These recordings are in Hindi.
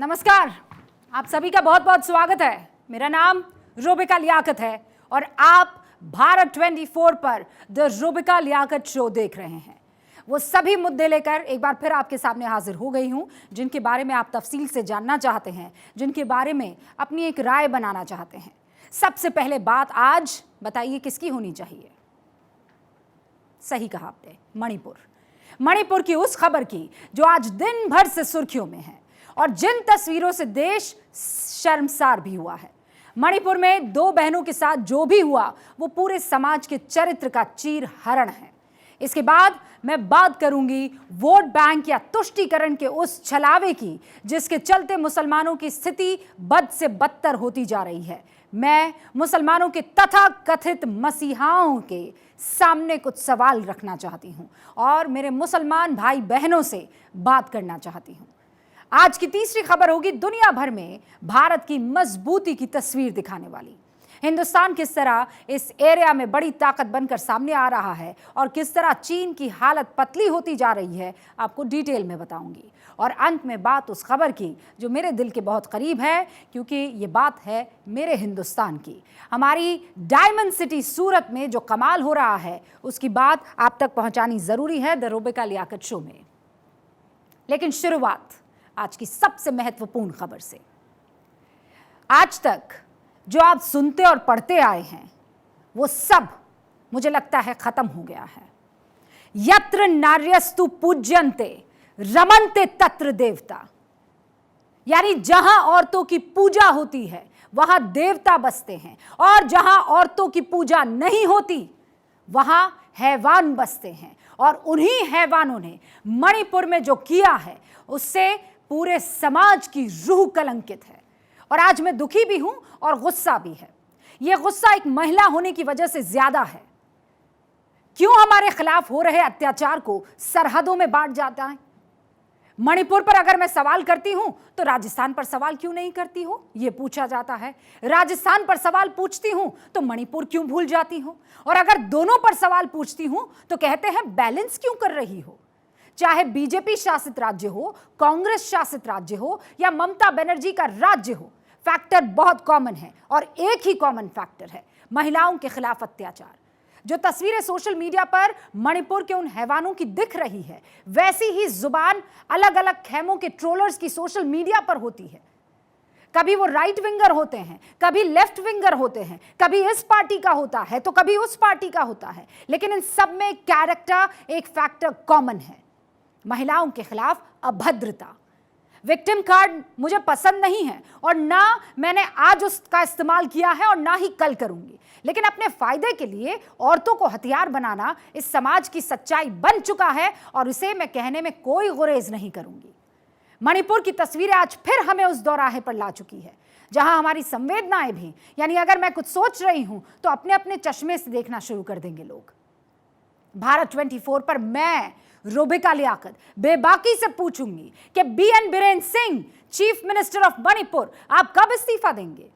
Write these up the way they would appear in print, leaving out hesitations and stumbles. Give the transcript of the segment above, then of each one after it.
नमस्कार, आप सभी का बहुत बहुत स्वागत है। मेरा नाम रूबिका लियाकत है और आप भारत 24 पर द रूबिका लियाकत शो देख रहे हैं। वो सभी मुद्दे लेकर एक बार फिर आपके सामने हाजिर हो गई हूं, जिनके बारे में आप तफसील से जानना चाहते हैं, जिनके बारे में अपनी एक राय बनाना चाहते हैं। सबसे पहले बात आज बताइए किसकी होनी चाहिए? सही कहा आपने, मणिपुर की उस खबर की जो आज दिन भर से सुर्खियों में है और जिन तस्वीरों से देश शर्मसार भी हुआ है। मणिपुर में दो बहनों के साथ जो भी हुआ वो पूरे समाज के चरित्र का चीर हरण है। इसके बाद मैं बात करूंगी वोट बैंक या तुष्टीकरण के उस छलावे की जिसके चलते मुसलमानों की स्थिति बद से बदतर होती जा रही है। मैं मुसलमानों के तथाकथित मसीहाओं के सामने कुछ सवाल रखना चाहती हूं और मेरे मुसलमान भाई बहनों से बात करना चाहती हूं। आज की तीसरी खबर होगी दुनिया भर में भारत की मजबूती की तस्वीर दिखाने वाली। हिंदुस्तान किस तरह इस एरिया में बड़ी ताकत बनकर सामने आ रहा है और किस तरह चीन की हालत पतली होती जा रही है, आपको डिटेल में बताऊंगी। और अंत में बात उस खबर की जो मेरे दिल के बहुत करीब है, क्योंकि ये बात है मेरे हिंदुस्तान की। हमारी डायमंड सिटी सूरत में जो कमाल हो रहा है उसकी बात आप तक पहुंचानी जरूरी है द रूबिका लियाकत शो में। लेकिन शुरुआत आज की सबसे महत्वपूर्ण खबर से। आज तक जो आप सुनते और पढ़ते आए हैं वो सब मुझे लगता है खत्म हो गया है। यत्र नार्यस्तु पूज्यन्ते रमन्ते तत्र देवता, यानी जहां औरतों की पूजा होती है वहां देवता बसते हैं और जहां औरतों की पूजा नहीं होती वहां हैवान बसते हैं। और उन्हीं हैवानों ने मणिपुर में जो किया है उससे पूरे समाज की रूह कलंकित है। और आज मैं दुखी भी हूं और गुस्सा भी है। यह गुस्सा एक महिला होने की वजह से ज्यादा है। क्यों हमारे खिलाफ हो रहे अत्याचार को सरहदों में बांट जाता है? मणिपुर पर अगर मैं सवाल करती हूं तो राजस्थान पर सवाल क्यों नहीं करती हो, यह पूछा जाता है। राजस्थान पर सवाल पूछती हूं तो मणिपुर क्यों भूल जाती हो? और अगर दोनों पर सवाल पूछती हूं तो कहते हैं बैलेंस क्यों कर रही हो? चाहे बीजेपी शासित राज्य हो, कांग्रेस शासित राज्य हो या ममता बनर्जी का राज्य हो, फैक्टर बहुत कॉमन है और एक ही कॉमन फैक्टर है, महिलाओं के खिलाफ अत्याचार। जो तस्वीरें सोशल मीडिया पर मणिपुर के उन हैवानों की दिख रही है, वैसी ही जुबान अलग अलग खेमों के ट्रोलर्स की सोशल मीडिया पर होती है। कभी वो राइट विंगर होते हैं, कभी लेफ्ट विंगर होते हैं, कभी इस पार्टी का होता है तो कभी उस पार्टी का होता है, लेकिन इन सब में कैरेक्टर, एक फैक्टर कॉमन है, महिलाओं के खिलाफ अभद्रता। विक्टिम कार्ड मुझे पसंद नहीं है और ना मैंने आज उसका इस्तेमाल किया है और ना ही कल करूंगी, लेकिन अपने फायदे के लिए औरतों को हथियार बनाना इस समाज की सच्चाई बन चुका है और इसे मैं कहने में कोई गुरेज नहीं करूंगी। मणिपुर की तस्वीरें आज फिर हमें उस दौराहे पर ला चुकी है जहां हमारी संवेदनाएं भी, यानी अगर मैं कुछ सोच रही हूं तो अपने अपने चश्मे से देखना शुरू कर देंगे लोग। भारत 24 पर मैं रूबिका लियाकत बेबाकी से पूछूंगी कि B N Biren Singh, chief minister of Manipur, आप कब इस्तीफा देंगे?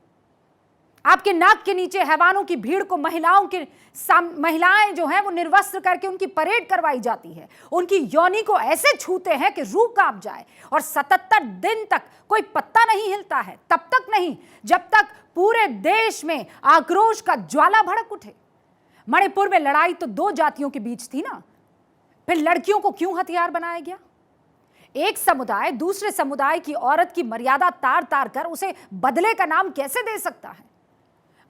आपके नाक के नीचे हैवानों की भीड़ को महिलाएं जो हैं वो निर्वस्त्र करके उनकी परेड करवाई जाती है, उनकी योनि को ऐसे छूते हैं कि रूह कांप जाए और 77 दिन तक कोई पत्ता नहीं हिलता है। तब तक नहीं जब तक पूरे देश में आक्रोश का ज्वाला भड़क उठे। मणिपुर में लड़ाई तो दो जातियों के बीच थी ना, फिर लड़कियों को क्यों हथियार बनाया गया? एक समुदाय दूसरे समुदाय की औरत की मर्यादा तार तार कर उसे बदले का नाम कैसे दे सकता है?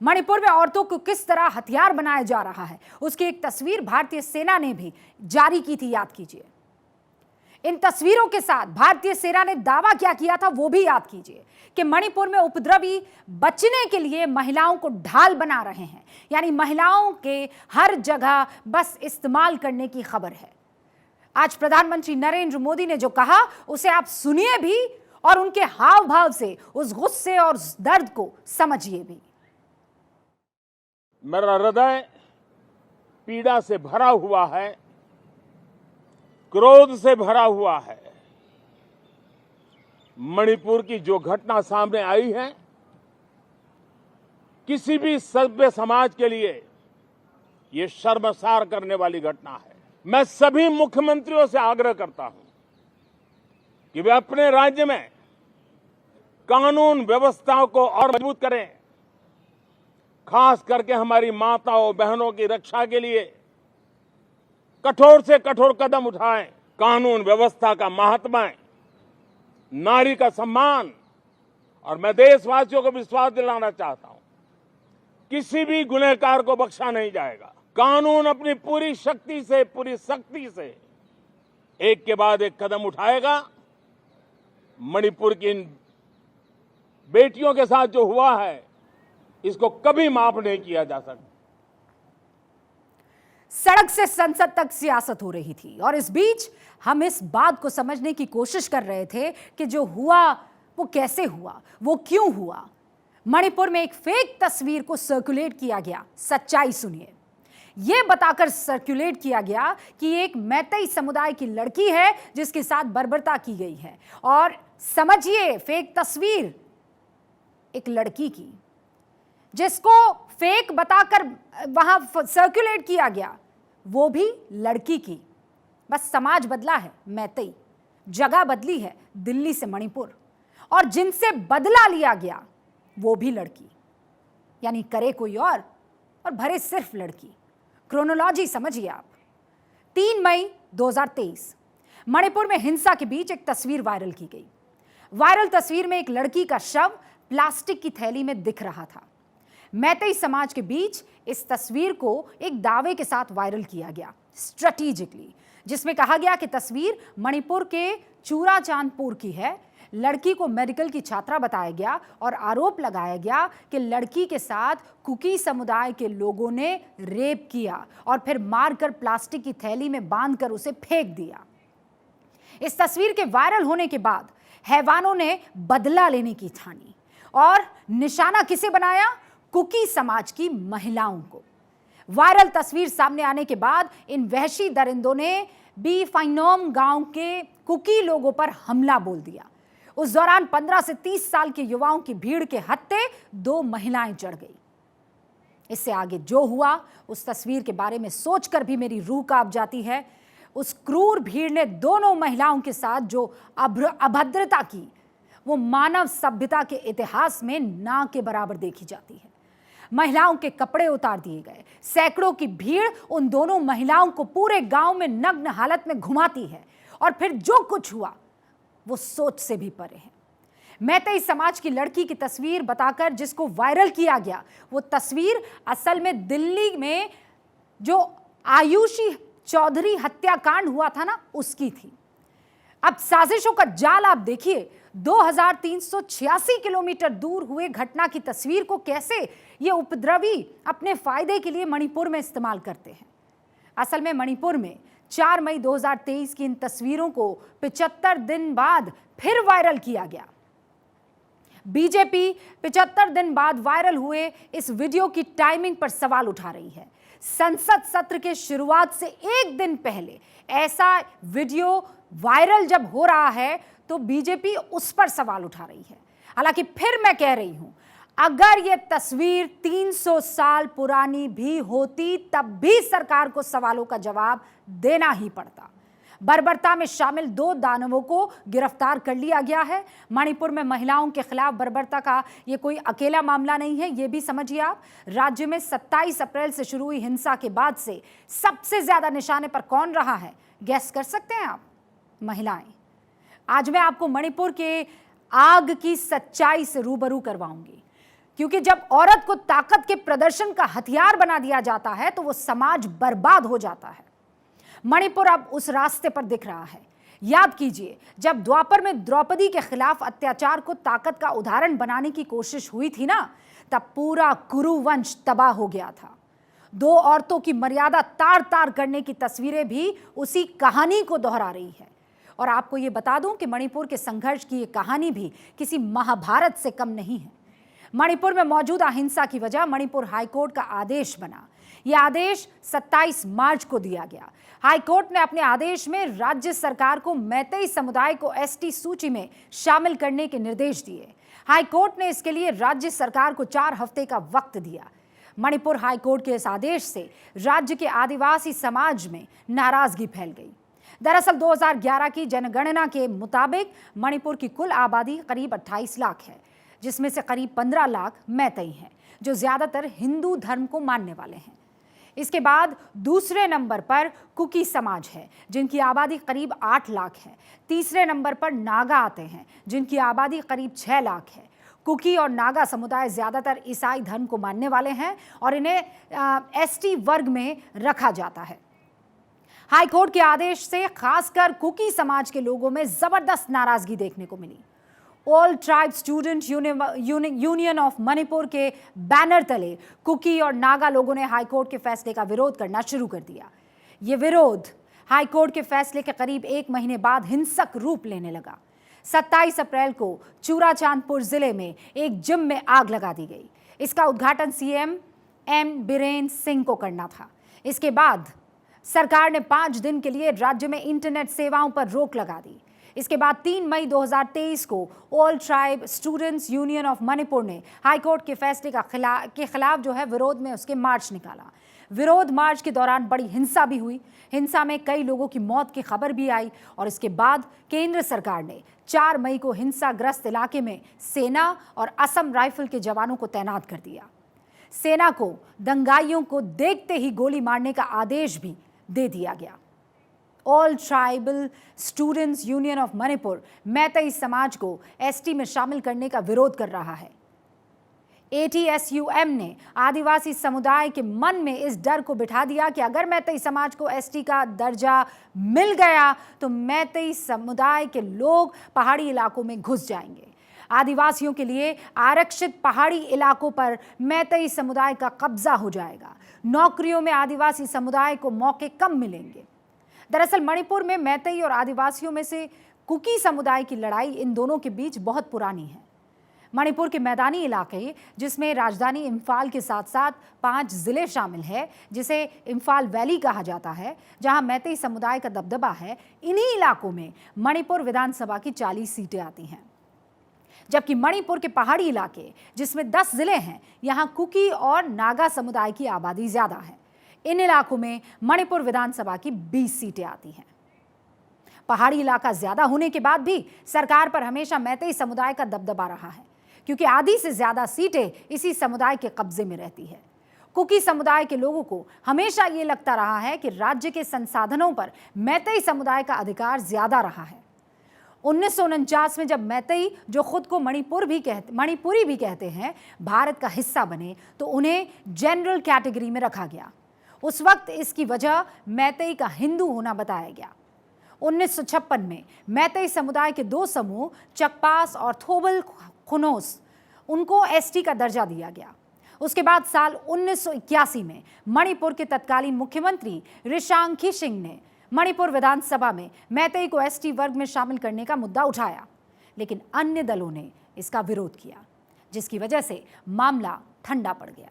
मणिपुर में औरतों को किस तरह हथियार बनाया जा रहा है उसकी एक तस्वीर भारतीय सेना ने भी जारी की थी, याद कीजिए। इन तस्वीरों के साथ भारतीय सेना ने दावा क्या किया था वो भी याद कीजिए कि मणिपुर में उपद्रवी बचने के लिए महिलाओं को ढाल बना रहे हैं, यानी महिलाओं के हर जगह बस इस्तेमाल करने की खबर है। आज प्रधानमंत्री नरेंद्र मोदी ने जो कहा उसे आप सुनिए भी और उनके हाव भाव से उस गुस्से और उस दर्द को समझिए भी। मेरा हृदय पीड़ा से भरा हुआ है, क्रोध से भरा हुआ है। मणिपुर की जो घटना सामने आई है किसी भी सभ्य समाज के लिए ये शर्मसार करने वाली घटना है। मैं सभी मुख्यमंत्रियों से आग्रह करता हूं कि वे अपने राज्य में कानून व्यवस्था को और मजबूत करें, खास करके हमारी माताओं बहनों की रक्षा के लिए कठोर से कठोर कदम उठाएं। कानून व्यवस्था का महात्मा, नारी का सम्मान, और मैं देशवासियों को विश्वास दिलाना चाहता हूं, किसी भी गुनहगार को बख्शा नहीं जाएगा। कानून अपनी पूरी शक्ति से, पूरी सख्ती से एक के बाद एक कदम उठाएगा। मणिपुर की इन बेटियों के साथ जो हुआ है, इसको कभी माफ नहीं किया जा सकता। सड़क से संसद तक सियासत हो रही थी और इस बीच हम इस बात को समझने की कोशिश कर रहे थे कि जो हुआ वो कैसे हुआ, वो क्यों हुआ। मणिपुर में एक फेक तस्वीर को सर्कुलेट किया गया। सच्चाई सुनिए। यह बताकर सर्कुलेट किया गया कि एक मैतेई समुदाय की लड़की है जिसके साथ बर्बरता की गई है, और समझिए फेक तस्वीर एक लड़की की, जिसको फेक बताकर वहां सर्कुलेट किया गया वो भी लड़की की। बस समाज बदला है मैतेई, जगह बदली है दिल्ली से मणिपुर, और जिनसे बदला लिया गया वो भी लड़की, यानी करे कोई और भरे सिर्फ लड़की। क्रोनोलॉजी समझिए आप। 3 मई 2023 मणिपुर में हिंसा के बीच एक तस्वीर वायरल की गई। वायरल तस्वीर में एक लड़की का शव प्लास्टिक की थैली में दिख रहा था। मैतेई समाज के बीच इस तस्वीर को एक दावे के साथ वायरल किया गया स्ट्रेटेजिकली, जिसमें कहा गया कि तस्वीर मणिपुर के चूराचांदपुर की है। लड़की को मेडिकल की छात्रा बताया गया और आरोप लगाया गया कि लड़की के साथ कुकी समुदाय के लोगों ने रेप किया और फिर मारकर प्लास्टिक की थैली में बांधकर उसे फेंक दिया। इस तस्वीर के वायरल होने के बाद हैवानों ने बदला लेने की ठानी और निशाना किसे बनाया? कुकी समाज की महिलाओं को। वायरल तस्वीर सामने आने के बाद इन वहशी दरिंदों ने बी फाइनोम गांव के कुकी लोगों पर हमला बोल दिया। उस दौरान 15 से 30 साल के युवाओं की भीड़ के हत्थे 2 महिलाएं चढ़ गई। इससे आगे जो हुआ उस तस्वीर के बारे में सोचकर भी मेरी रूह कांप जाती है। उस क्रूर भीड़ ने दोनों महिलाओं के साथ जो अभद्रता की वो मानव सभ्यता के इतिहास में ना के बराबर देखी जाती है। महिलाओं के कपड़े उतार दिए गए। सैकड़ों की भीड़ उन दोनों महिलाओं को पूरे गांव में नग्न हालत में घुमाती है और फिर जो कुछ हुआ वो सोच से भी परे है। मैतेई समाज की लड़की की तस्वीर बताकर जिसको वायरल किया गया, वो तस्वीर असल में दिल्ली में जो आयुषी चौधरी हत्याकांड हुआ था ना, उसकी थी। अब साजिशों का जाल आप देखिए। 2386 किलोमीटर दूर हुए घटना की तस्वीर को कैसे ये उपद्रवी अपने फायदे के लिए मणिपुर में इस्तेमाल करते हैं। असल में मणिपुर में 4 मई 2023 की इन तस्वीरों को 75 दिन बाद फिर वायरल किया गया। बीजेपी 75 दिन बाद वायरल हुए इस वीडियो की टाइमिंग पर सवाल उठा रही है। संसद सत्र के शुरुआत से 1 दिन पहले ऐसा वीडियो वायरल जब हो रहा है तो बीजेपी उस पर सवाल उठा रही है। हालांकि फिर मैं कह रही हूं, अगर यह तस्वीर 300 साल पुरानी भी होती तब भी सरकार को सवालों का जवाब देना ही पड़ता। बर्बरता में शामिल 2 दानवों को गिरफ्तार कर लिया गया है। मणिपुर में महिलाओं के खिलाफ बर्बरता का यह कोई अकेला मामला नहीं है, यह भी समझिए आप। राज्य में 27 अप्रैल से शुरू हुई हिंसा के बाद से सबसे ज्यादा निशाने पर कौन रहा है? गैस कर सकते हैं आप? महिलाएं। आज मैं आपको मणिपुर के आग की सच्चाई से रूबरू करवाऊंगी, क्योंकि जब औरत को ताकत के प्रदर्शन का हथियार बना दिया जाता है तो वो समाज बर्बाद हो जाता है। मणिपुर अब उस रास्ते पर दिख रहा है। याद कीजिए, जब द्वापर में द्रौपदी के खिलाफ अत्याचार को ताकत का उदाहरण बनाने की कोशिश हुई थी ना, तब पूरा कुरु वंश तबाह हो गया था। 2 औरतों की मर्यादा तार तार करने की तस्वीरें भी उसी कहानी को दोहरा रही है। और आपको ये बता दूं कि मणिपुर के संघर्ष की ये कहानी भी किसी महाभारत से कम नहीं है। मणिपुर में मौजूदा हिंसा की वजह मणिपुर हाईकोर्ट का आदेश बना। यह आदेश 27 मार्च को दिया गया। हाईकोर्ट ने अपने आदेश में राज्य सरकार को मैतेई समुदाय को एसटी सूची में शामिल करने के निर्देश दिए। हाईकोर्ट ने इसके लिए राज्य सरकार को 4 हफ्ते का वक्त दिया। मणिपुर हाईकोर्ट के इस आदेश से राज्य के आदिवासी समाज में नाराजगी फैल गई। दरअसल 2011 की जनगणना के मुताबिक मणिपुर की कुल आबादी करीब 28 लाख है। जिसमें से करीब 15 लाख मैतेई हैं, जो ज्यादातर हिंदू धर्म को मानने वाले हैं। इसके बाद दूसरे नंबर पर कुकी समाज है, जिनकी आबादी करीब 8 लाख है। तीसरे नंबर पर नागा आते हैं, जिनकी आबादी करीब 6 लाख है। कुकी और नागा समुदाय ज्यादातर ईसाई धर्म को मानने वाले हैं और इन्हें एसटी वर्ग में रखा जाता है। हाईकोर्ट के आदेश से खासकर कुकी समाज के लोगों में जबरदस्त नाराजगी देखने को मिली। All tribe student union of Manipur के बैनर तले कुकी और नागा लोगों ने हाईकोर्ट के फैसले का विरोध करना शुरू कर दिया। ये विरोध हाईकोर्ट के फैसले के करीब 1 महीने बाद हिंसक रूप लेने लगा। 27 अप्रैल को चूराचांदपुर जिले में एक जिम में आग लगा दी गई। इसका उद्घाटन सीएम एम बीरेन सिंह को करना था। इसके बाद सरकार ने 5 दिन के लिए राज्य में इंटरनेट सेवाओं पर रोक लगा दी। इसके बाद 3 मई 2023 को all tribe students union of Manipur ने हाईकोर्ट के फैसले के खिलाफ जो है विरोध में उसके मार्च निकाला। विरोध मार्च के दौरान बड़ी हिंसा भी हुई। हिंसा में कई लोगों की मौत की खबर भी आई और इसके बाद केंद्र सरकार ने 4 मई को हिंसाग्रस्त इलाके में सेना और असम राइफल के जवानों को तैनात कर दिया। सेना को दंगाइयों को देखते ही गोली मारने का आदेश भी दे दिया गया। All tribal students union of Manipur Meitei समाज को एसटी में शामिल करने का विरोध कर रहा है। ATSUM ने आदिवासी समुदाय के मन में इस डर को बिठा दिया कि अगर मैतेई समाज को एसटी का दर्जा मिल गया तो मैतेई समुदाय के लोग पहाड़ी इलाकों में घुस जाएंगे। आदिवासियों के लिए आरक्षित पहाड़ी इलाकों पर मैतेई समुदाय का कब्जा हो जाएगा। नौकरियों में आदिवासी समुदाय को मौके कम मिलेंगे। दरअसल मणिपुर में मैतेई और आदिवासियों में से कुकी समुदाय की लड़ाई इन दोनों के बीच बहुत पुरानी है। मणिपुर के मैदानी इलाके, जिसमें राजधानी इम्फाल के साथ साथ 5 जिले शामिल है, जिसे इम्फाल वैली कहा जाता है, जहां मैतेई समुदाय का दबदबा है, इन्हीं इलाकों में मणिपुर विधानसभा की 40 सीटें आती हैं। जबकि मणिपुर के पहाड़ी इलाके, जिसमें 10 जिले हैं, यहां कुकी और नागा समुदाय की आबादी ज्यादा है। इन इलाकों में मणिपुर विधानसभा की 20 सीटें आती हैं। पहाड़ी इलाका ज्यादा होने के बाद भी सरकार पर हमेशा मैतेई समुदाय का दबदबा रहा है, क्योंकि आधी से ज्यादा सीटें इसी समुदाय के कब्जे में रहती है। कुकी समुदाय के लोगों को हमेशा ये लगता रहा है कि राज्य के संसाधनों पर मैतेई समुदाय का अधिकार ज्यादा रहा है। 1949 में जब मैतेई, जो खुद को मणिपुरी भी कहते हैं, भारत का हिस्सा बने तो उन्हें जनरल कैटेगरी में रखा गया। उस वक्त इसकी वजह मैतेई का हिंदू होना बताया गया। 1956 में मैतेई समुदाय के 2 समूह, चकपास और थोबल खुनोस, उनको एसटी का दर्जा दिया गया। उसके बाद साल 1981 में मणिपुर के तत्कालीन मुख्यमंत्री रिशांखी सिंह ने मणिपुर विधानसभा में मैतेई को एसटी वर्ग में शामिल करने का मुद्दा उठाया, लेकिन अन्य दलों ने इसका विरोध किया, जिसकी वजह से मामला ठंडा पड़ गया।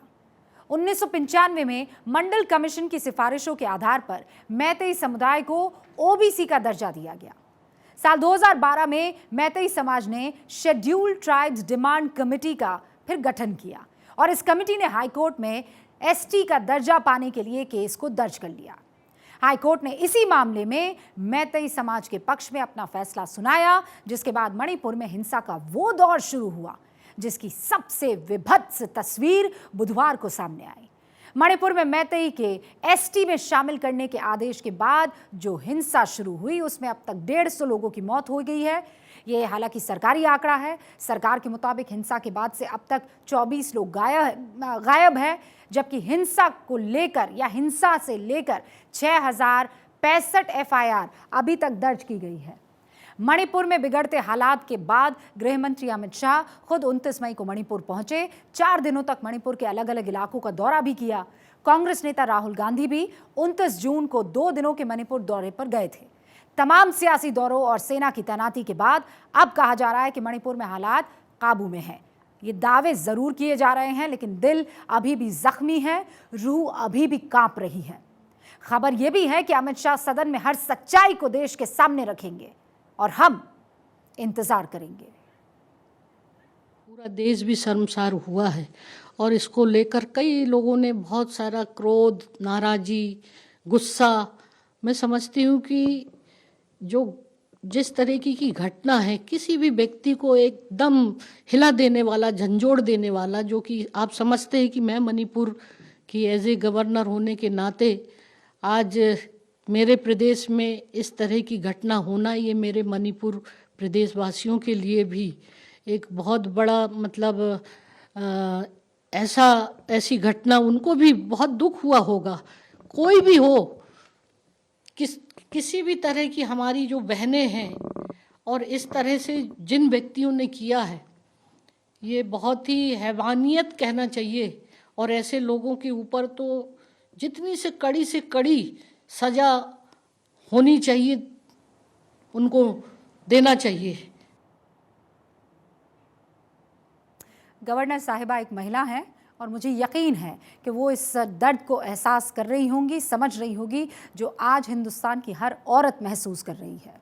1995 में मंडल कमीशन की सिफारिशों के आधार पर मैतेई समुदाय को ओबीसी का दर्जा दिया गया। साल 2012 में मैतेई समाज ने शेड्यूल्ड ट्राइब्स डिमांड कमेटी का फिर गठन किया और इस कमेटी ने हाईकोर्ट में एसटी का दर्जा पाने के लिए केस को दर्ज कर लिया। हाईकोर्ट ने इसी मामले में मैतेई समाज के पक्ष में अपना फैसला सुनाया, जिसके बाद मणिपुर में हिंसा का वो दौर शुरू हुआ जिसकी सबसे विभत्स तस्वीर बुधवार को सामने आई। मणिपुर में मैतेई के एसटी में शामिल करने के आदेश के बाद जो हिंसा शुरू हुई, उसमें अब तक 150 लोगों की मौत हो गई है। ये हालांकि सरकारी आंकड़ा है। सरकार के मुताबिक हिंसा के बाद से अब तक 24 लोग गायब हैं, जबकि हिंसा से लेकर 6065 FIR अभी तक दर्ज की गई है। मणिपुर में बिगड़ते हालात के बाद गृह मंत्री अमित शाह खुद 29 मई को मणिपुर पहुंचे। 4 दिनों तक मणिपुर के अलग अलग इलाकों का दौरा भी किया। कांग्रेस नेता राहुल गांधी भी 29 जून को 2 दिनों के मणिपुर दौरे पर गए थे। तमाम सियासी दौरों और सेना की तैनाती के बाद अब कहा जा रहा है कि मणिपुर में हालात काबू में हैं। ये दावे जरूर किए जा रहे हैं, लेकिन दिल अभी भी जख्मी है, रूह अभी भी कांप रही है। खबर यह भी है कि अमित शाह सदन में हर सच्चाई को देश के सामने रखेंगे और हम इंतजार करेंगे। पूरा देश भी शर्मसार हुआ है और इसको लेकर कई लोगों ने बहुत सारा क्रोध, नाराजी, गुस्सा, मैं समझती हूँ कि जो जिस तरीके की घटना है, किसी भी व्यक्ति को एकदम हिला देने वाला, झंझोड़ देने वाला, जो कि आप समझते हैं कि मैं मणिपुर की एज ए गवर्नर होने के नाते आज मेरे प्रदेश में इस तरह की घटना होना, ये मेरे मणिपुर प्रदेशवासियों के लिए भी एक बहुत बड़ा मतलब ऐसी घटना उनको भी बहुत दुख हुआ होगा। कोई भी हो, किसी भी तरह की हमारी जो बहनें हैं और इस तरह से जिन व्यक्तियों ने किया है, ये बहुत ही हैवानियत कहना चाहिए। और ऐसे लोगों के ऊपर तो जितनी से कड़ी सज़ा होनी चाहिए, उनको देना चाहिए। गवर्नर साहिबा एक महिला हैं और मुझे यकीन है कि वो इस दर्द को एहसास कर रही होंगी, समझ रही होगी, जो आज हिंदुस्तान की हर औरत महसूस कर रही है।